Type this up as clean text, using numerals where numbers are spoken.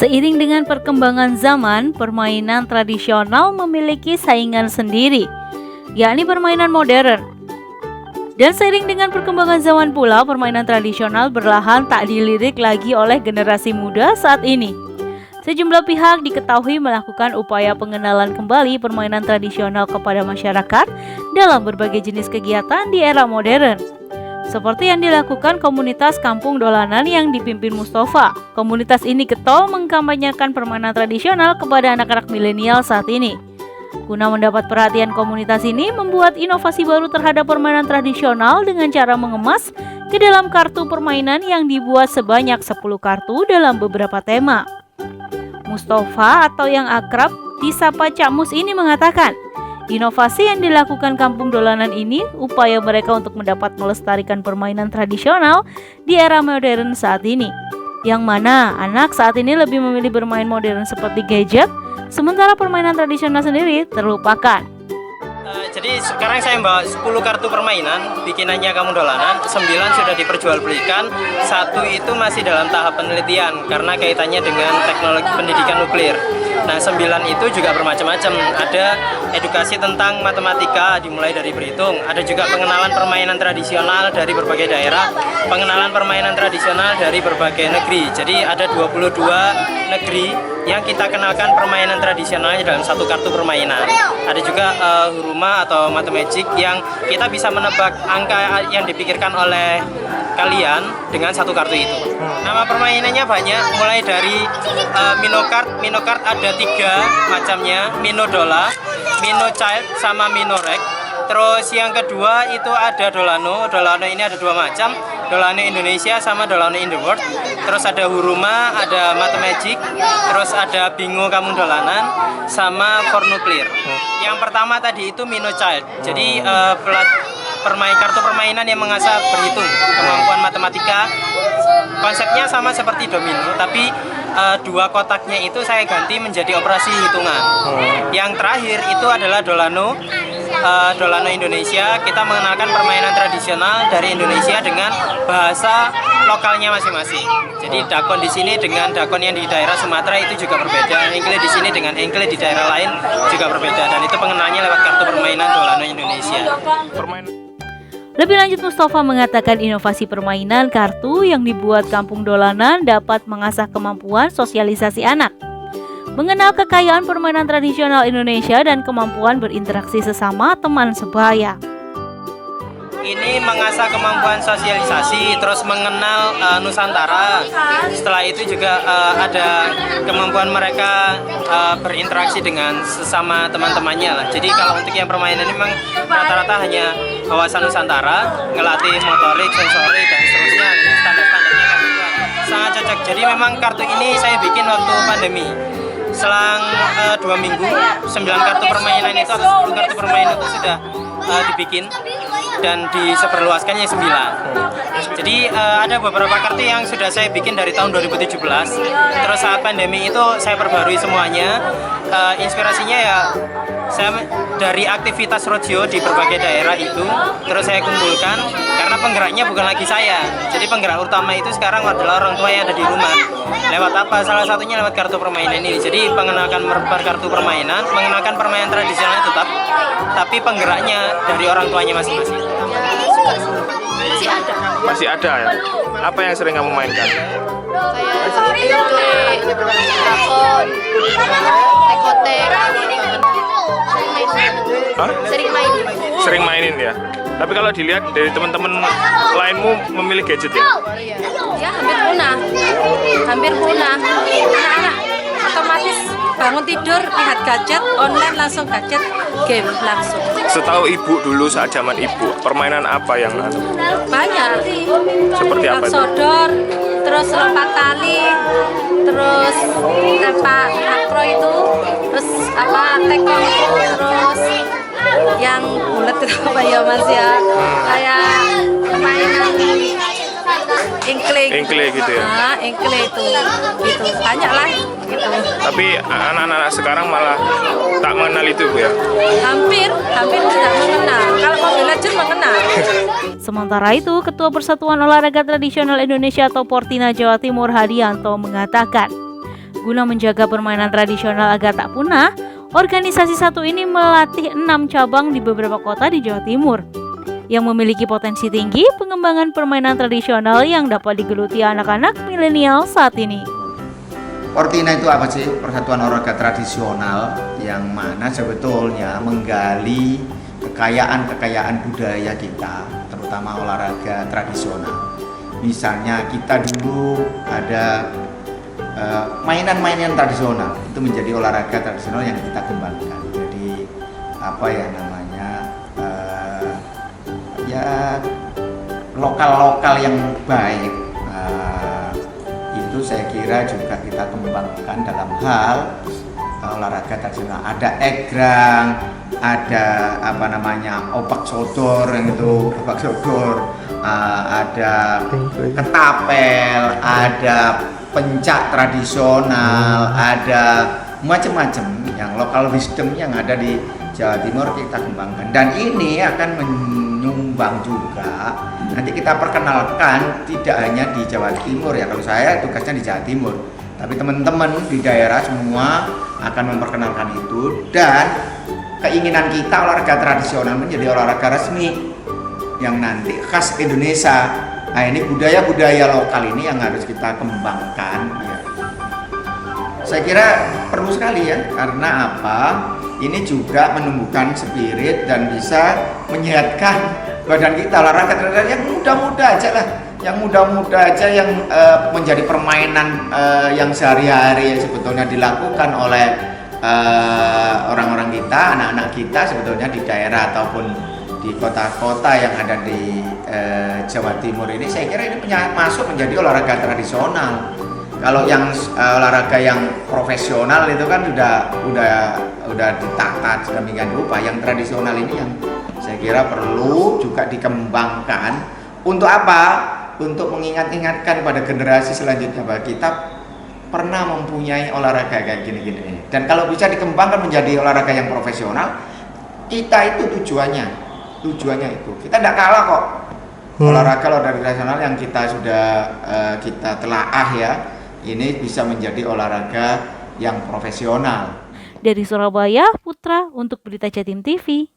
Seiring dengan perkembangan zaman, permainan tradisional memiliki saingan sendiri, yakni permainan modern. Dan seiring dengan perkembangan zaman pula, permainan tradisional perlahan tak dilirik lagi oleh generasi muda saat ini. Sejumlah pihak diketahui melakukan upaya pengenalan kembali permainan tradisional kepada masyarakat dalam berbagai jenis kegiatan di era modern. Seperti yang dilakukan komunitas Kampung Dolanan yang dipimpin Mustafa. Komunitas ini getol mengkampanyekan permainan tradisional kepada anak-anak milenial saat ini. Guna mendapat perhatian komunitas ini membuat inovasi baru terhadap permainan tradisional dengan cara mengemas ke dalam kartu permainan yang dibuat sebanyak 10 kartu dalam beberapa tema. Mustafa atau yang akrab disapa Cak Mus ini mengatakan, inovasi yang dilakukan Kampung Dolanan ini upaya mereka untuk mendapat melestarikan permainan tradisional di era modern saat ini. Yang mana anak saat ini lebih memilih bermain modern seperti gadget, sementara permainan tradisional sendiri terlupakan. Jadi sekarang saya membawa 10 kartu permainan bikinannya Kampung Dolanan. 9 sudah diperjualbelikan, 1 itu masih dalam tahap penelitian karena kaitannya dengan teknologi pendidikan nuklir. Nah 9 itu juga bermacam-macam. Ada edukasi tentang matematika dimulai dari berhitung. Ada juga pengenalan permainan tradisional dari berbagai daerah, pengenalan permainan tradisional dari berbagai negeri. Jadi ada 22 negeri yang kita kenalkan permainan tradisionalnya dalam satu kartu permainan. Ada juga huruma atau matemagic yang kita bisa menebak angka yang dipikirkan oleh kalian dengan satu kartu itu. Nama permainannya banyak, mulai dari Minocard. Minocard ada 3 macamnya, Minodola, Minochild, sama Minorek. Terus yang kedua itu ada Dolano. Dolano ini ada 2 macam, Dolano Indonesia sama Dolano in the World. Terus ada Huruma, ada Matemagic, terus ada Bingo Kampung Dolanan, sama For Nuclear. Yang pertama tadi itu Minochild. Jadi kartu permainan yang mengasah berhitung, kemampuan matematika. Konsepnya sama seperti domino, tapi 2 kotaknya itu saya ganti menjadi operasi hitungan. Yang terakhir itu adalah Dolano. Dolano Indonesia, kita mengenalkan permainan tradisional dari Indonesia dengan bahasa lokalnya masing-masing. Jadi dakon di sini dengan dakon yang di daerah Sumatera itu juga berbeda. Engkle di sini dengan engkle di daerah lain juga berbeda. Dan itu pengenalnya lewat kartu permainan Dolano Indonesia. Lebih lanjut, Mustafa mengatakan inovasi permainan kartu yang dibuat Kampung Dolanan dapat mengasah kemampuan sosialisasi anak, mengenal kekayaan permainan tradisional Indonesia dan kemampuan berinteraksi sesama teman sebaya. Ini mengasah kemampuan sosialisasi, terus mengenal Nusantara. Setelah itu juga ada kemampuan mereka berinteraksi dengan sesama teman-temannya lah. Jadi kalau untuk yang permainan ini memang rata-rata hanya wawasan Nusantara, ngelatih motorik, sensorik, dan seterusnya. Standar-standarnya kan juga sangat cocok. Jadi memang kartu ini saya bikin waktu pandemi. Selang 2 minggu, 9 kartu permainan itu atau 10 kartu permainan itu sudah dibikin dan diseberluaskannya 9. Jadi ada beberapa kartu yang sudah saya bikin dari tahun 2017. Terus saat pandemi itu saya perbarui semuanya. Inspirasinya ya saya dari aktivitas roadshow di berbagai daerah itu, terus saya kumpulkan karena penggeraknya bukan lagi saya. Jadi penggerak utama itu sekarang adalah orang tua yang ada di rumah. Lewat apa? Salah satunya lewat kartu permainan ini. Jadi mengenalkan kartu permainan, mengenalkan permainan tradisional tetap, tapi penggeraknya dari orang tuanya masing-masing. Masih ada ya? Apa yang sering kamu mainkan? Kayak drakon, tekotek, sering main. Sering mainin ya? Tapi kalau dilihat dari teman-teman lainmu memilih gadget ya? Ya hampir punah. Anak-anak otomatis bangun tidur lihat gadget, online langsung gadget, game langsung. Setahu ibu dulu saat zaman ibu, permainan apa yang Banyak. seperti apa itu? Sodor, terus lompat tali, terus lempar akro itu, terus tekong itu, terus yang bulat itu apa ya mas ya, kayak permainan engkle gitu ya? Engkle itu gitu, banyak lah gitu. Tapi anak-anak sekarang malah tak mengenal itu Bu ya? Hampir tidak mengenal. Kalau Mobile Legends mengenal. Sementara itu, Ketua Persatuan Olahraga Tradisional Indonesia atau Portina Jawa Timur Hadianto mengatakan, Guna menjaga permainan tradisional agar tak punah, organisasi satu ini melatih 6 cabang di beberapa kota di Jawa Timur yang memiliki potensi tinggi pengembangan permainan tradisional yang dapat digeluti anak-anak milenial saat ini. Portina itu apa sih? Persatuan olahraga tradisional yang mana sebetulnya menggali kekayaan budaya kita, terutama olahraga tradisional. Misalnya kita dulu ada mainan-mainan tradisional, itu menjadi olahraga tradisional yang kita kembangkan. Jadi apa ya namanya, ya lokal-lokal yang baik. Itu saya kira juga kita kembangkan dalam hal olahraga tradisional. Ada egrang, ada apa namanya opak sodor, yang itu opak sodor, ada ketapel, ada pencak tradisional, ada macam-macam yang lokal wisdom yang ada di Jawa Timur kita kembangkan, dan ini akan menyumbang juga. Nanti kita perkenalkan tidak hanya di Jawa Timur ya, kalau saya tugasnya di Jawa Timur, tapi teman-teman di daerah semua akan memperkenalkan itu, dan keinginan kita olahraga tradisional menjadi olahraga resmi yang nanti khas Indonesia. Nah, ini budaya-budaya lokal ini yang harus kita kembangkan ya. Saya kira perlu sekali ya, karena apa? Ini juga menumbuhkan spirit dan bisa menyehatkan badan kita. Olahraga tradisional yang muda-muda aja lah, yang muda-muda aja, yang menjadi permainan yang sehari-hari yang sebetulnya dilakukan oleh orang-orang kita, anak-anak kita sebetulnya di daerah ataupun di kota-kota yang ada di Jawa Timur ini. Saya kira ini masuk menjadi olahraga tradisional. Kalau yang olahraga yang profesional itu kan udah ditata sedemikian rupa. Yang tradisional ini yang saya kira perlu juga dikembangkan. Untuk apa? Untuk mengingat-ingatkan pada generasi selanjutnya bahwa kita pernah mempunyai olahraga kayak gini-gini. Dan kalau bisa dikembangkan menjadi olahraga yang profesional, kita itu tujuannya itu. Kita tidak kalah kok. Olahraga tradisional yang kita sudah kita telaah ya, ini bisa menjadi olahraga yang profesional. Dari Surabaya, Putra untuk Berita Jatim TV.